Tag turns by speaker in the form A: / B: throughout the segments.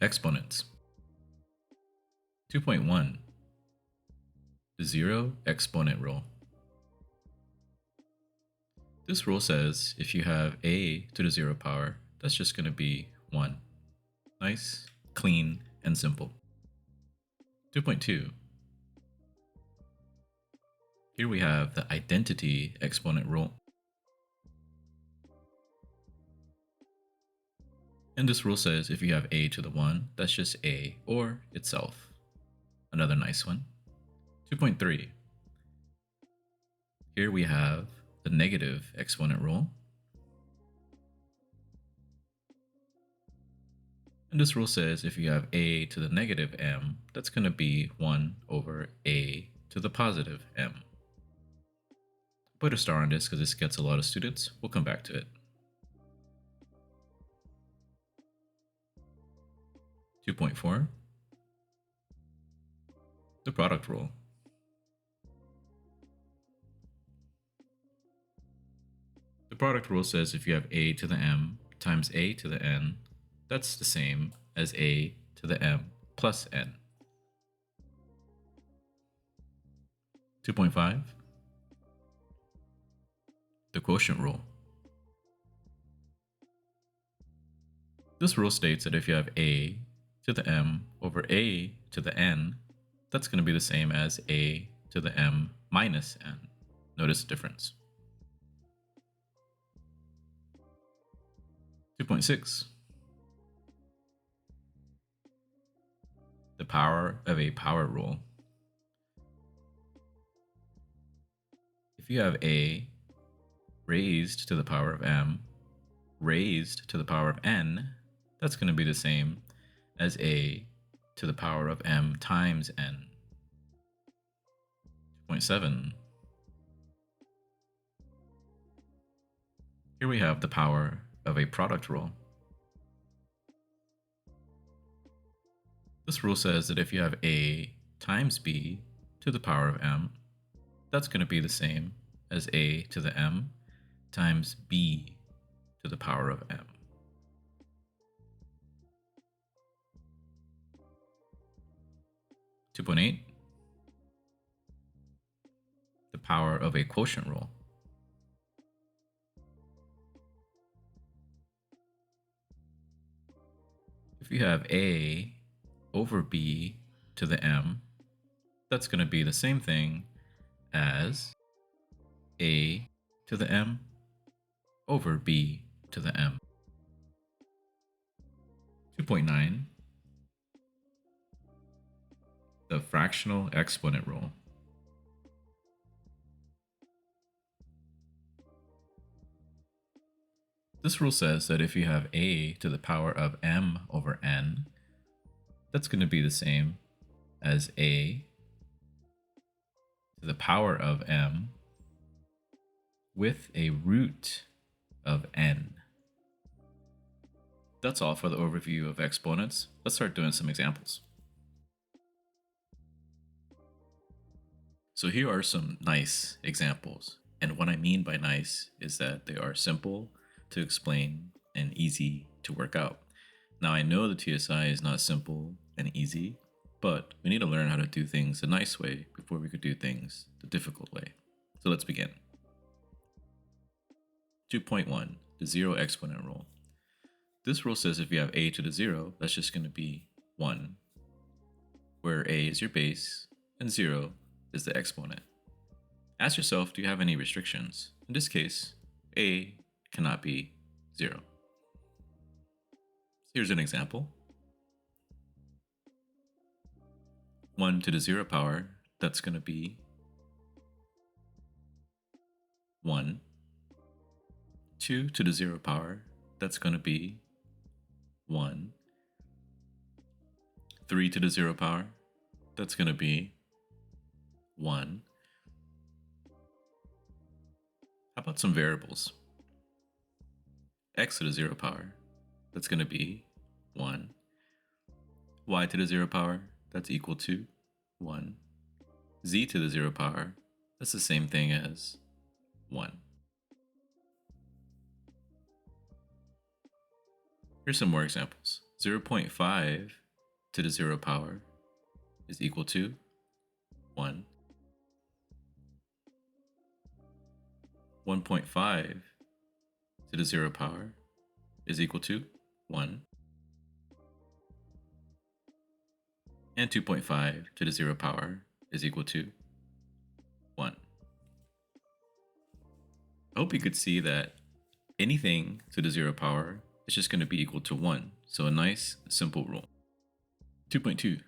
A: Exponents. 2.1 The Zero Exponent Rule. This rule says if you have a to the 0 power, that's just going to be 1. Nice, clean, and simple. 2.2 Here we have the identity exponent rule. And this rule says if you have a to the 1, that's just a or itself. Another nice one. 2.3 Here we have the negative exponent rule. And this rule says if you have a to the negative m, that's going to be 1 over a to the positive m. Put a star on this because this gets a lot of students. We'll come back to it. 2.4 The product rule. The product rule says if you have a to the m times a to the n, that's the same as a to the m plus n. 2.5 The quotient rule. This rule states that if you have a to the m over a to the n, that's going to be the same as a to the m minus n. Notice the difference. 2.6 The power of a power rule. If you have a raised to the power of m raised to the power of n, that's going to be the same as a to the power of m times n. 2.7 Here we have the power of a product rule. This rule says that if you have a times b to the power of m, that's going to be the same as a to the m times b to the power of m. 2.8 The power of a quotient rule. If you have a over b to the m, that's going to be the same thing as a to the m over b to the m. 2.9 The fractional exponent rule. This rule says that if you have a to the power of m over n, that's going to be the same as a to the power of m with a root of n. That's all for the overview of exponents. Let's start doing some examples. So here are some nice examples. And what I mean by nice is that they are simple to explain and easy to work out. Now I know the TSI is not simple and easy, but we need to learn how to do things the nice way before we could do things the difficult way. So let's begin. 2.1 The zero exponent rule. This rule says if you have a to the 0, that's just going to be 1, where a is your base and 0 is the exponent. Ask yourself, do you have any restrictions? In this case, a cannot be 0. Here's an example. 1 to the 0 power, that's going to be 1. 2 to the 0 power, that's going to be 1. 3 to the 0 power, that's going to be 1. How about some variables? X to the 0 power, that's going to be 1. Y to the 0 power, that's equal to 1. Z to the 0 power, that's the same thing as 1. Here's some more examples. 0.5 to the 0 power is equal to 1. 1.5 to the 0 power is equal to 1. And 2.5 to the 0 power is equal to 1. I hope you could see that anything to the 0 power is just going to be equal to 1. So a nice, simple rule. 2.2,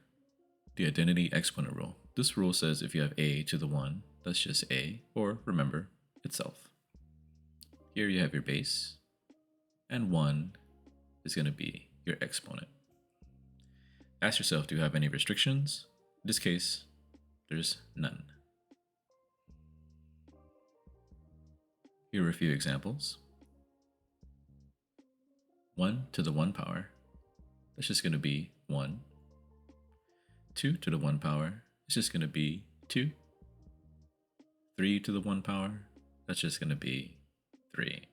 A: the identity exponent rule. This rule says if you have a to the 1, that's just a, or remember, itself. Here you have your base, and 1 is going to be your exponent. Ask yourself, do you have any restrictions? In this case, there's none. Here are a few examples. 1 to the 1 power, that's just going to be 1. 2 to the 1 power, it's just going to be 2. 3 to the 1 power, that's just going to be 3.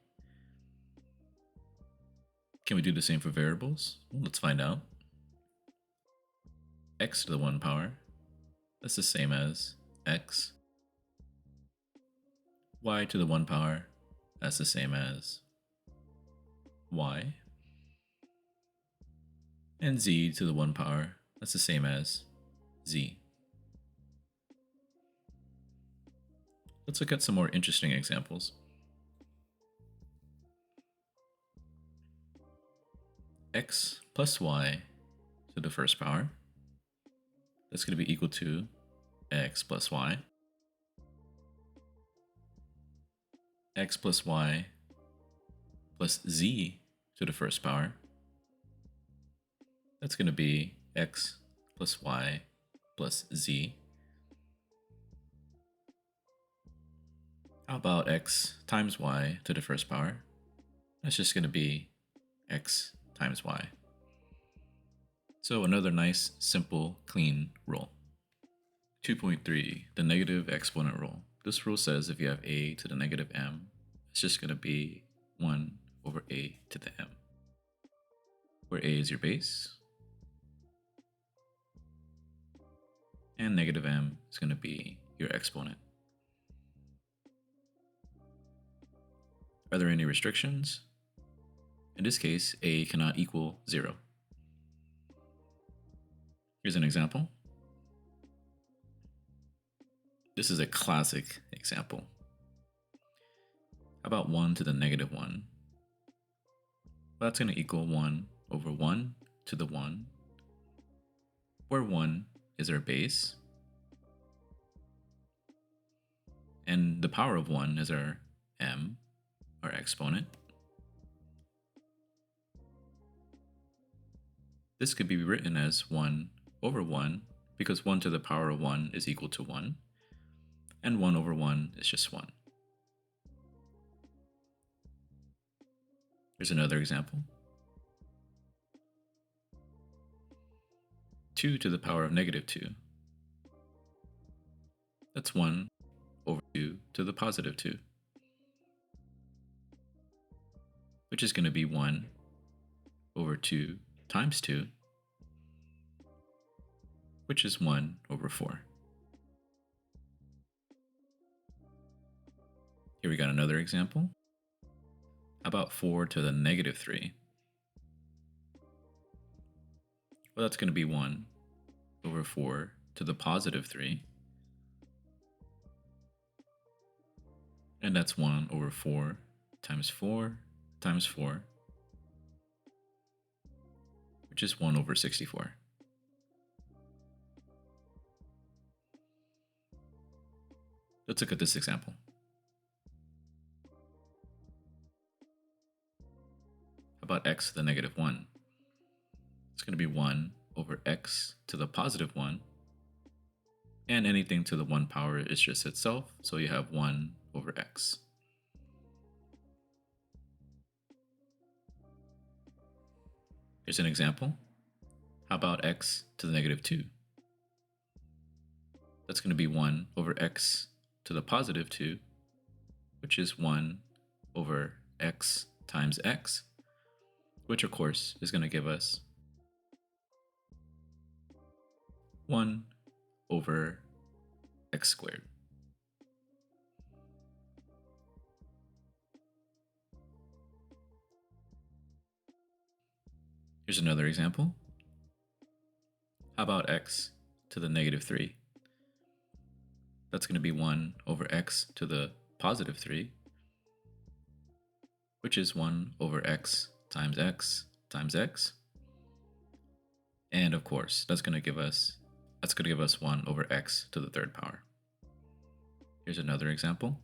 A: Can we do the same for variables? Well, let's find out. X to the 1 power, that's the same as x. Y to the 1 power, that's the same as y. And z to the 1 power, that's the same as z. Let's look at some more interesting examples. X plus y to the first power, that's going to be equal to x plus y. X plus y plus z to the first power, that's going to be x plus y plus z. How about x times y to the first power? That's just going to be x times y. So another nice, simple, clean rule. 2.3, the negative exponent rule. This rule says if you have a to the negative m, it's just going to be 1 over a to the m, where a is your base, and negative m is going to be your exponent. Are there any restrictions? In this case, a cannot equal 0. Here's an example. This is a classic example. How about 1 to the negative 1? Well, that's going to equal 1 over 1 to the 1, where 1 is our base, and the power of 1 is our m, our exponent. This could be written as 1 over 1, because 1 to the power of 1 is equal to 1, and 1 over 1 is just 1. Here's another example. 2 to the power of negative 2. That's 1 over 2 to the positive 2, which is going to be 1 over 2 times 2, which is 1 over 4. Here we got another example. How about 4 to the negative 3? Well, that's going to be 1 over 4 to the positive 3. And that's 1 over 4 times 4 times 4, which is 1 over 64. Let's look at this example. How about x to the negative 1? It's going to be 1 over x to the positive 1. And anything to the 1 power is just itself, so you have 1 over x. Here's an example. How about x to the negative 2? That's going to be 1 over x to the positive 2, which is 1 over x times x, which of course is going to give us 1 over x squared. Here's another example. How about x to the negative 3? That's going to be 1 over x to the positive 3, which is 1 over x times x times x. And of course, that's going to give us 1 over x to the third power. Here's another example.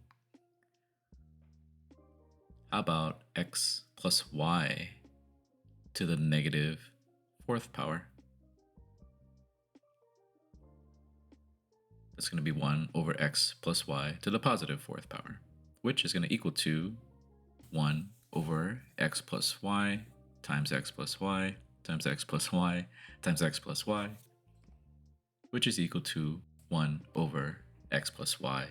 A: How about x plus y to the negative fourth power? That's going to be 1 over x plus y to the positive fourth power, which is going to equal to 1 over x plus y times x plus y times x plus y times x plus y, which is equal to 1 over x plus y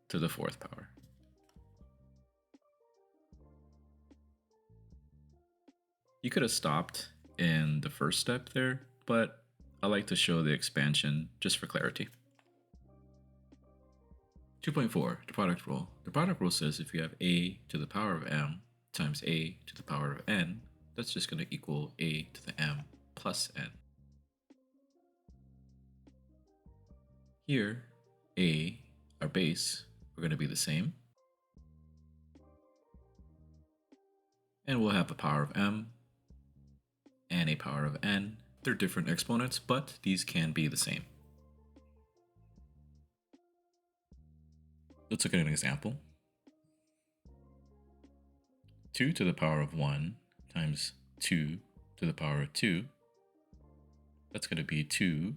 A: to the fourth power. You could have stopped in the first step there, but I like to show the expansion just for clarity. 2.4, the product rule. The product rule says if you have a to the power of m times a to the power of n, that's just going to equal a to the m plus n. Here, a, our base, are going to be the same. And we'll have a power of m and a power of n. They're different exponents, but these can be the same. Let's look at an example. 2 to the power of 1 times 2 to the power of 2. That's going to be 2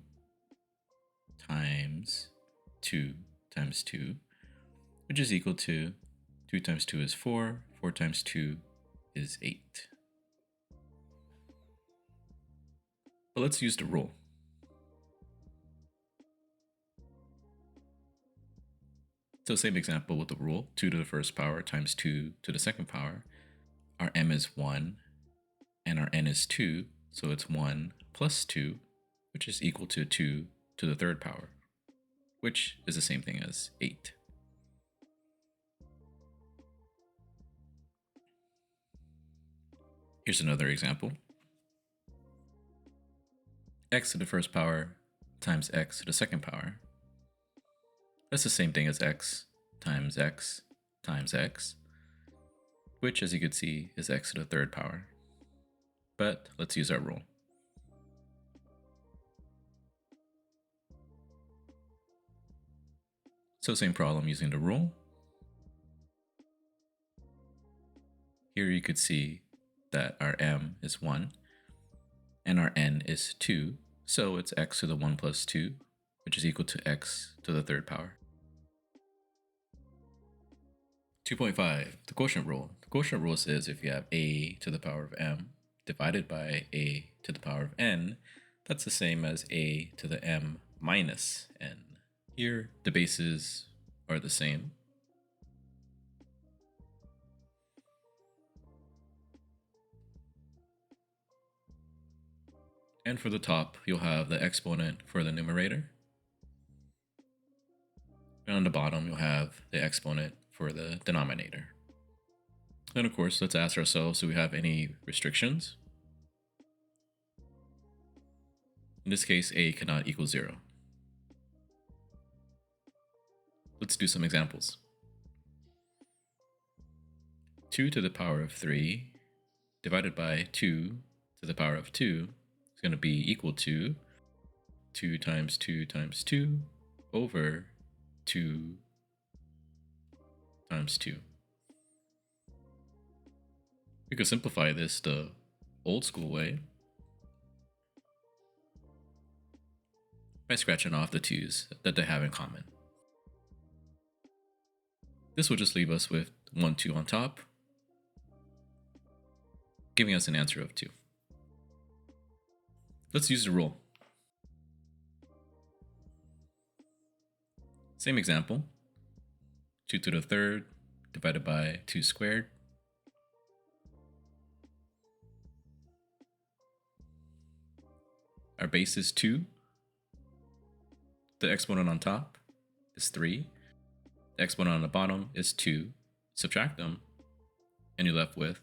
A: times 2 times 2, which is equal to 2 times 2 is 4, 4 times 2 is 8. But let's use the rule. So same example with the rule, 2 to the first power times 2 to the second power. Our m is 1 and our n is 2, so it's 1 plus 2, which is equal to 2 to the third power, which is the same thing as 8. Here's another example. X to the first power times x to the second power. That's the same thing as x times x times x, which, as you can see, is x to the third power. But let's use our rule. So same problem using the rule. Here you could see that our m is 1 and our n is 2, so it's x to the 1 plus 2, which is equal to x to the third power. 2.5, the quotient rule. The quotient rule says if you have a to the power of m divided by a to the power of n, that's the same as a to the m minus n. Here, the bases are the same. And for the top, you'll have the exponent for the numerator. And on the bottom, you'll have the exponent for the denominator. And of course, let's ask ourselves, do we have any restrictions? In this case, a cannot equal 0. Let's do some examples. 2 to the power of 3 divided by 2 to the power of 2 is going to be equal to 2 times 2 times 2 over 2 times 2. We could simplify this the old school way by scratching off the 2's that they have in common. This will just leave us with 1, 2 on top, giving us an answer of 2. Let's use the rule. Same example, 2 to the third divided by 2 squared. Our base is 2. The exponent on top is 3. The exponent on the bottom is 2. Subtract them, and you're left with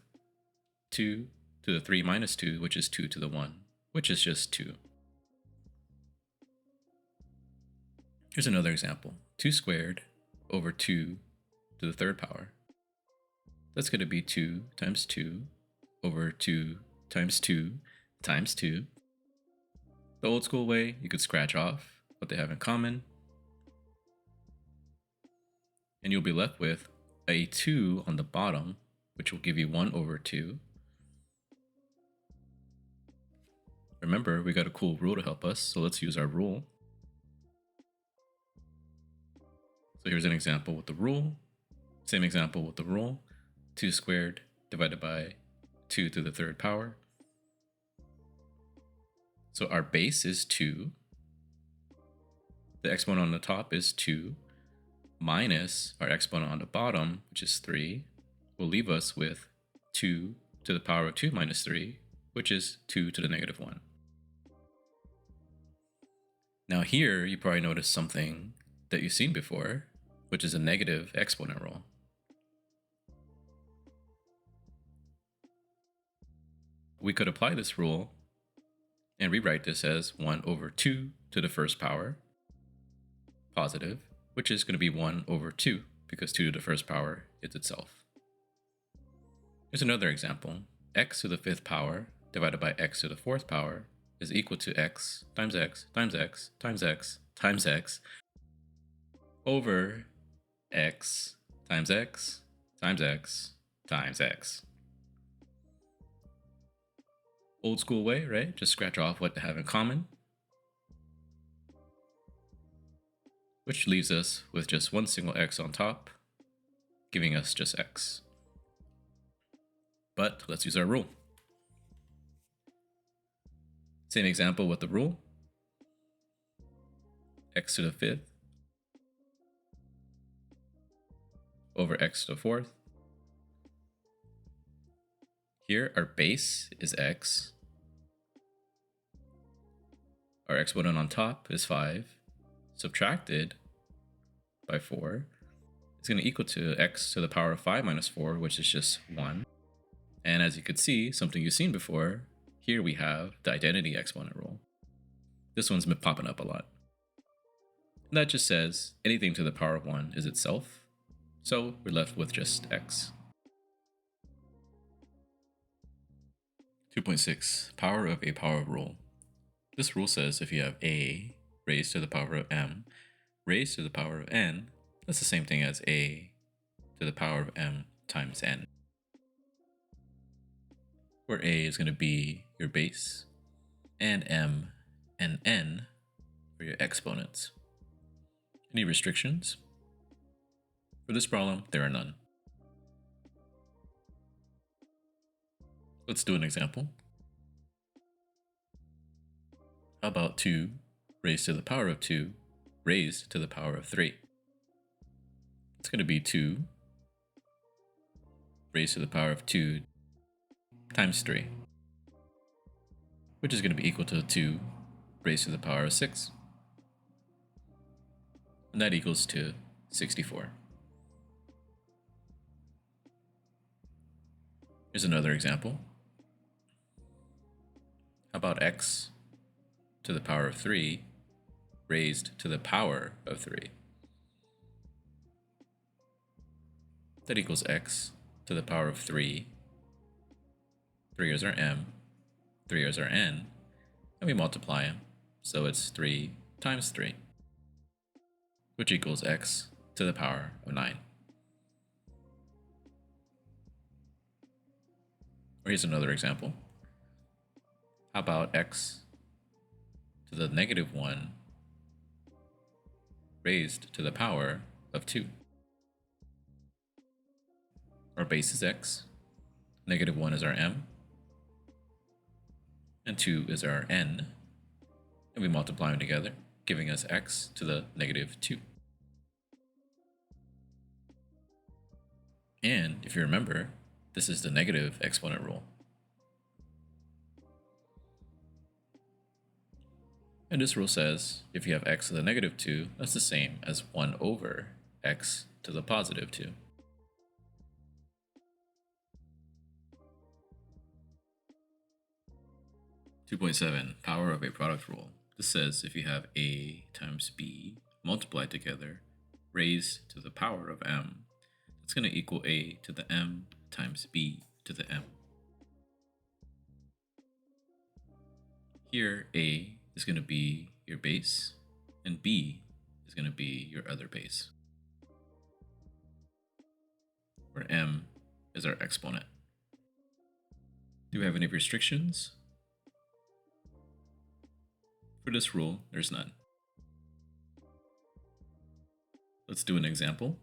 A: 2 to the 3 minus 2, which is 2 to the 1, which is just 2. Here's another example. 2 squared over 2 to the third power. That's going to be 2 times 2 over 2 times 2 times 2. The old school way, you could scratch off what they have in common, and you'll be left with a 2 on the bottom, which will give you 1 over 2. Remember, we got a cool rule to help us, so let's use our rule. So here's an example with the rule. Same example with the rule. 2 squared divided by 2 to the third power. So our base is 2. The exponent on the top is 2 minus our exponent on the bottom, which is 3, will leave us with 2 to the power of 2 minus 3, which is 2 to the negative 1. Now here, you probably noticed something that you've seen before, which is a negative exponent rule. We could apply this rule and rewrite this as 1 over 2 to the first power, positive, which is going to be 1 over 2, because 2 to the first power is itself. Here's another example. X to the fifth power divided by x to the fourth power is equal to x times x times x times x times x over x times x times x times x. Old school way, right? Just scratch off what they have in common, which leaves us with just one single x on top, giving us just x. But let's use our rule. Same example with the rule. X to the fifth over x to the fourth. Here, our base is x. Our exponent on top is 5, subtracted by 4. It's going to equal to x to the power of 5 minus 4, which is just 1. And as you could see, something you've seen before, here we have the identity exponent rule. This one's been popping up a lot. And that just says anything to the power of 1 is itself, so we're left with just x. 2.6, power of a power rule. This rule says if you have a raised to the power of m raised to the power of n, that's the same thing as a to the power of m times n, where a is going to be your base, and m and n are your exponents. Any restrictions? For this problem, there are none. Let's do an example. How about 2 raised to the power of 2 raised to the power of 3? It's going to be 2 raised to the power of 2 times 3, which is going to be equal to 2 raised to the power of 6. And that equals to 64. Here's another example. How about x to the power of 3 raised to the power of 3? That equals x to the power of 3. 3 is our m, 3 is our n, and we multiply them, so it's 3 times 3, which equals x to the power of 9. Or here's another example. How about x to the negative 1 raised to the power of 2? Our base is x, negative 1 is our m, and 2 is our n, and we multiply them together, giving us x to the negative 2. And if you remember, this is the negative exponent rule. And this rule says if you have x to the negative 2, that's the same as 1 over x to the positive 2. Power of a product rule. This says if you have a times b multiplied together raised to the power of m, that's going to equal a to the m times b to the m. Here, a is going to be your base, and b is going to be your other base, where m is our exponent. Do we have any restrictions? For this rule, there's none. Let's do an example.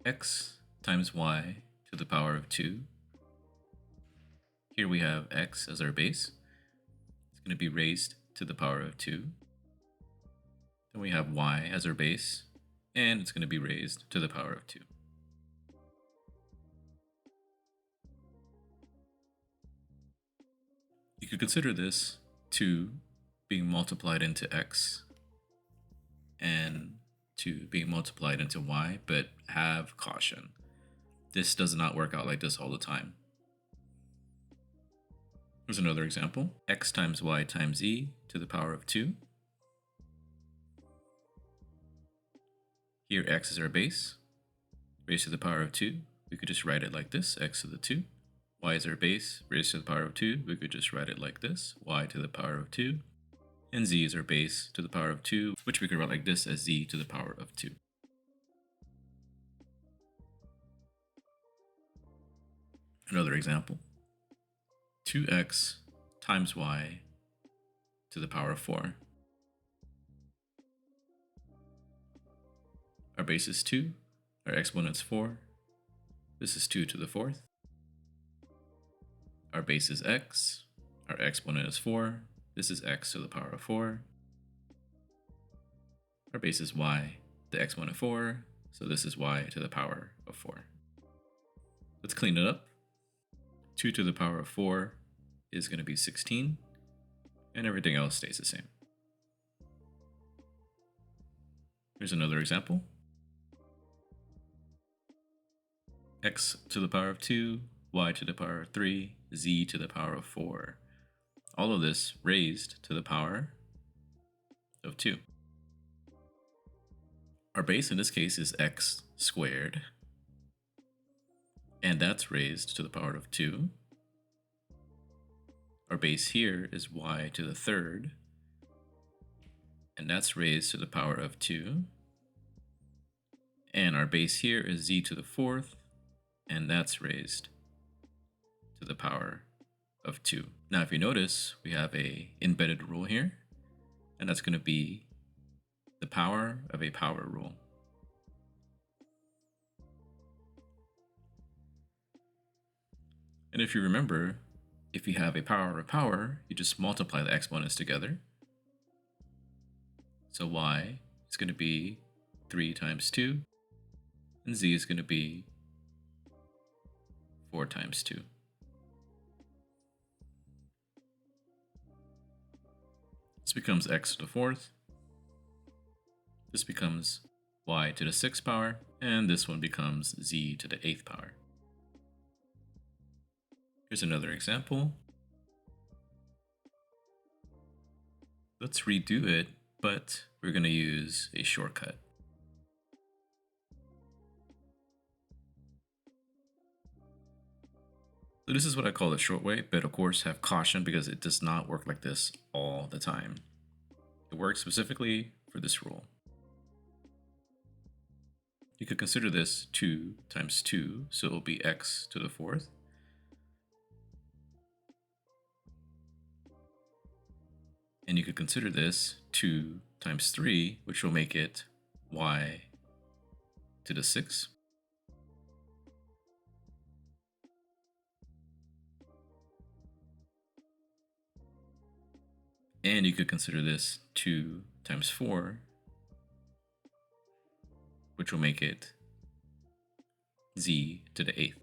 A: X times y to the power of 2. Here we have x as our base. It's going to be raised to the power of 2. Then we have y as our base, and it's going to be raised to the power of 2. You could consider this 2 being multiplied into x and 2 being multiplied into y, but have caution. This does not work out like this all the time. Here's another example. X times y times e to the power of 2. Here x is our base, raised to the power of 2. We could just write it like this, x to the 2. Y is our base, raised to the power of 2. We could just write it like this, y to the power of 2. And z is our base to the power of 2, which we could write like this as z to the power of 2. Another example. 2x times y to the power of 4. Our base is 2, our exponent is 4. This is 2 to the 4th. Our base is x, our exponent is 4. This is x to the power of 4. Our base is y, the exponent 4, so this is y to the power of 4. Let's clean it up. 2 to the power of 4 is going to be 16, and everything else stays the same. Here's another example. X to the power of 2, y to the power of 3, z to the power of 4. All of this raised to the power of 2. Our base in this case is x squared, and that's raised to the power of 2. Our base here is y to the 3rd, and that's raised to the power of 2. And our base here is z to the 4th, and that's raised to the power of 2. Now, if you notice, we have a embedded rule here, and that's going to be the power of a power rule. And if you remember, if you have a power of power, you just multiply the exponents together. So y is going to be 3 times 2, and z is going to be 4 times 2. This becomes x to the 4th. This becomes y to the 6th power, and this one becomes z to the 8th power. Here's another example. Let's redo it, but we're going to use a shortcut. So this is what I call the short way, but of course have caution because it does not work like this all the time. It works specifically for this rule. You could consider this 2 times 2, so it will be x to the 4th. And you could consider this 2 times 3, which will make it y to the 6th. And you could consider this 2 times 4, which will make it z to the 8th.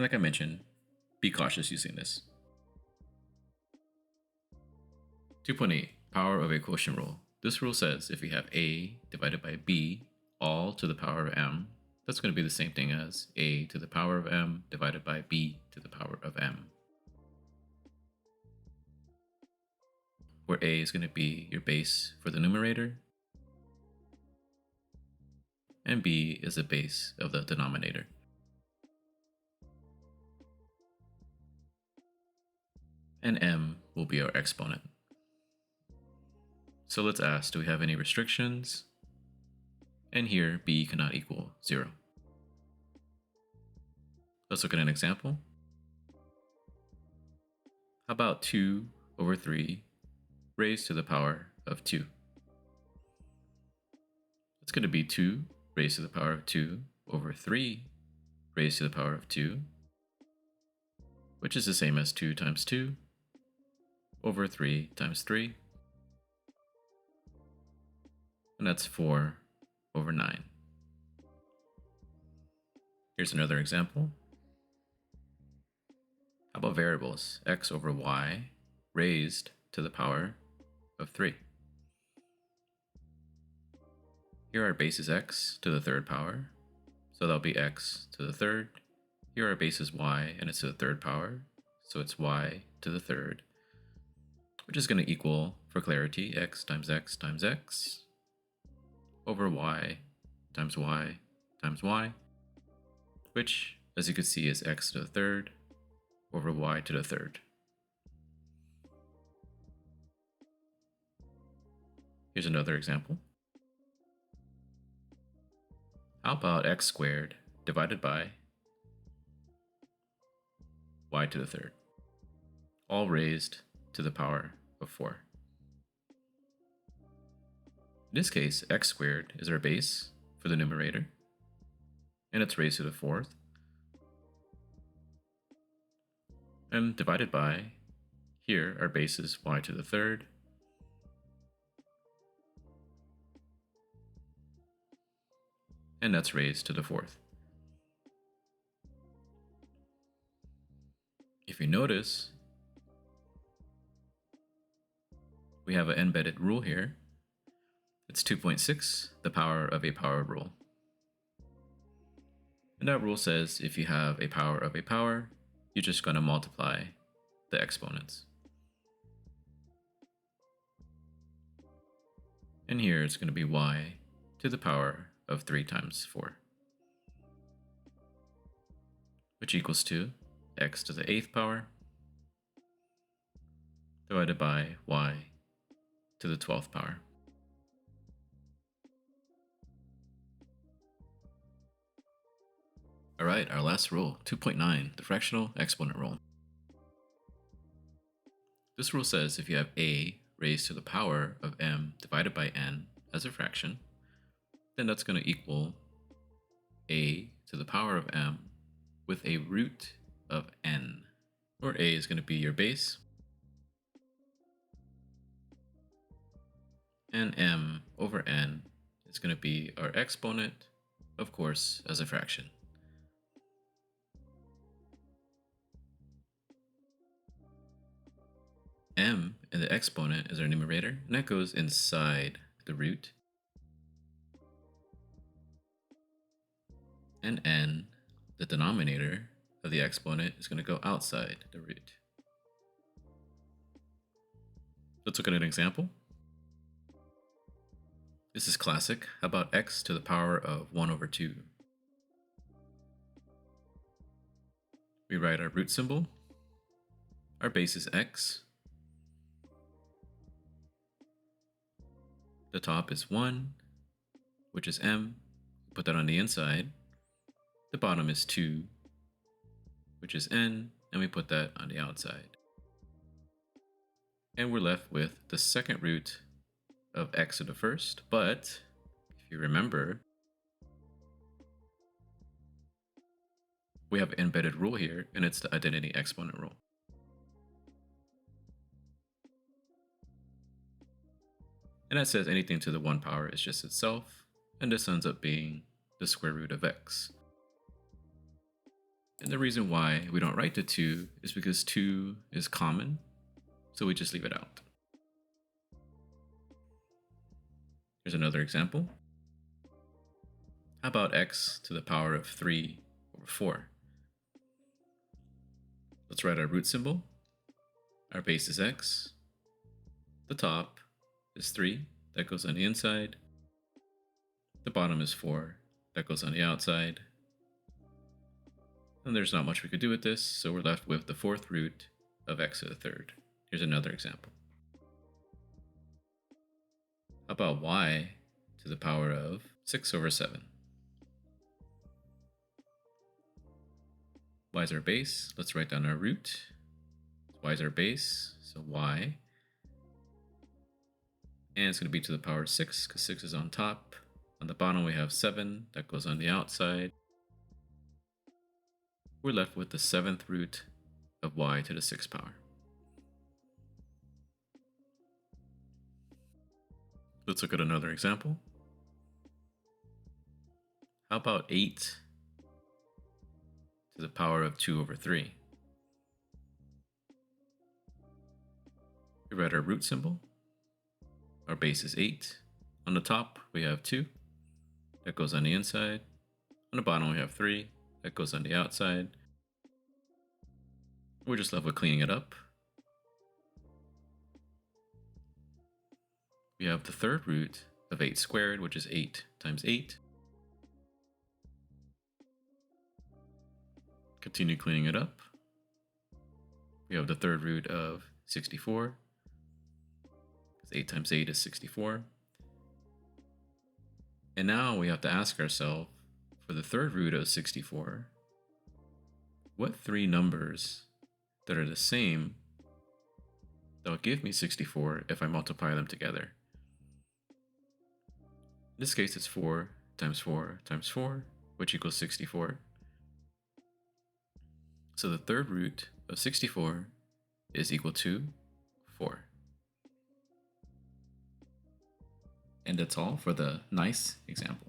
A: And like I mentioned, be cautious using this. 2.8, power of a quotient rule. This rule says if you have a divided by b all to the power of m, that's going to be the same thing as a to the power of m divided by b to the power of m, where a is going to be your base for the numerator and b is the base of the denominator. And m will be our exponent. So let's ask, do we have any restrictions? And here, b cannot equal 0. Let's look at an example. How about 2 over 3 raised to the power of 2? It's going to be 2 raised to the power of 2 over 3 raised to the power of 2, which is the same as 2 times 2 over 3 times 3, and that's 4 over 9. Here's another example. How about variables? X over y raised to the power of 3. Here our base is x to the third power, so that'll be x to the third. Here our base is y, and it's to the third power, so it's y to the third, which is going to equal, for clarity, x times x times x over y times y times y, which, as you can see, is x to the third over y to the third. Here's another example. How about x squared divided by y to the third, all raised to the power of 4? In this case, x squared is our base for the numerator, and it's raised to the fourth, and divided by, here our base is y to the third, and that's raised to the fourth. If you notice, we have an embedded rule here. It's 2.6, the power of a power rule. And that rule says if you have a power of a power, you're just going to multiply the exponents. And here it's going to be y to the power of 3 times 4, which equals to x to the 8th power divided by y to the 12th power. All right, our last rule, 2.9, the fractional exponent rule. This rule says if you have a raised to the power of m divided by n as a fraction, then that's going to equal a to the power of m with a root of n, where a is going to be your base, and m over n is going to be our exponent, of course, as a fraction. M in the exponent is our numerator, and that goes inside the root. And n, the denominator of the exponent, is going to go outside the root. Let's look at an example. This is classic. How about x to the power of 1 over 2? We write our root symbol. Our base is x. The top is 1, which is m. Put that on the inside. The bottom is 2, which is n, and we put that on the outside. And we're left with the second root of x to the first, but if you remember, we have an embedded rule here, and it's the identity exponent rule. And that says anything to the 1 power is just itself, and this ends up being the square root of x. And the reason why we don't write the 2 is because 2 is common, so we just leave it out. Here's another example. How about x to the power of 3 over 4? Let's write our root symbol. Our base is x. The top is 3, that goes on the inside. The bottom is 4, that goes on the outside. And there's not much we could do with this, so we're left with the fourth root of x to the third. Here's another example. How about y to the power of 6 over 7? Y is our base. Let's write down our root. Y is our base, so y. And it's going to be to the power of 6, because 6 is on top. On the bottom we have 7, that goes on the outside. We're left with the 7th root of y to the 6th power. Let's look at another example. How about 8 to the power of 2 over 3? We write our root symbol. Our base is 8. On the top we have 2, that goes on the inside. On the bottom we have 3, that goes on the outside. We're just left with cleaning it up. We have the third root of 8 squared, which is 8 times 8. Continue cleaning it up. We have the third root of 64. 8 times 8 is 64. And now we have to ask ourselves, for the third root of 64, what 3 numbers that are the same that will give me 64 if I multiply them together? In this case, it's 4 times 4 times 4, which equals 64. So the third root of 64 is equal to 4. And that's all for the nice examples.